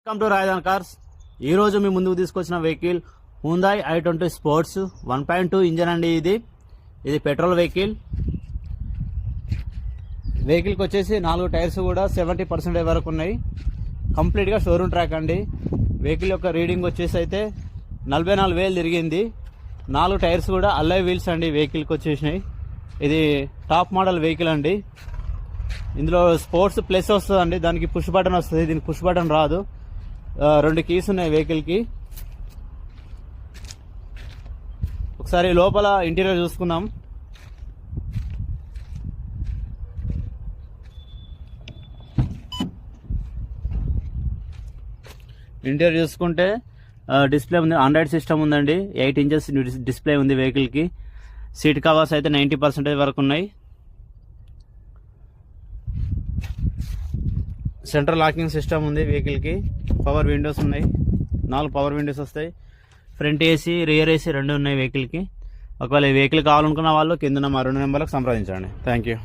Welcome to రాజధాని cars. ఈరోజు మీ ముందుకు తీసుకొచ్చిన vehicle Hyundai i20 sports 1.2 engine అండి. ఇది పెట్రోల్ వెహికల్కి వచ్చేసి 4 టైర్స్ కూడా 70% వరకు ఉన్నాయి. కంప్లీట్గా షోరూమ్ ట్రాక్ అండి. వెహికల్ యొక్క రీడింగ్ వచ్చేసి అయితే 44,000 తిరిగింది. 4 టైర్స్ కూడా అల్లాయ్ వీల్స్ అండి వెహికల్కి వచ్చేసినాయి. ఇది టాప్ మోడల్ వెహికల్ అండి. ఇందులో స్పోర్ట్స్ ప్లస్ వస్తుంది అండి, దానికి పుష్ బటన్ వస్తుంది, దీనికి పుష్ బటన్ రాదు. 2 కీస్ ఉన్నాయి వెహికల్కి. ఒకసారి లోపల ఇంటీరియర్ చూసుకుందాం. ఇంటీరియర్ చూసుకుంటే డిస్ప్లే ఉంది, ఆండ్రాయిడ్ సిస్టమ్ ఉందండి. 8 ఇంచెస్ డిస్ప్లే ఉంది వెహికల్కి. సీట్ కవర్స్ అయితే 90% వరకు ఉన్నాయి. సెంట్రల్ లాకింగ్ సిస్టమ్ ఉంది వెహికల్కి. పవర్ విండోస్ ఉన్నాయి, 4 పవర్ విండోస్ వస్తాయి. ఫ్రంట్ ఏసీ, రియర్ ఏసీ 2 ఉన్నాయి వెహికల్కి. ఒకవేళ ఈ వెహికల్ కావాలనుకున్న వాళ్ళు కింద మా 2 నెంబర్లకు సంప్రదించండి. Thank you.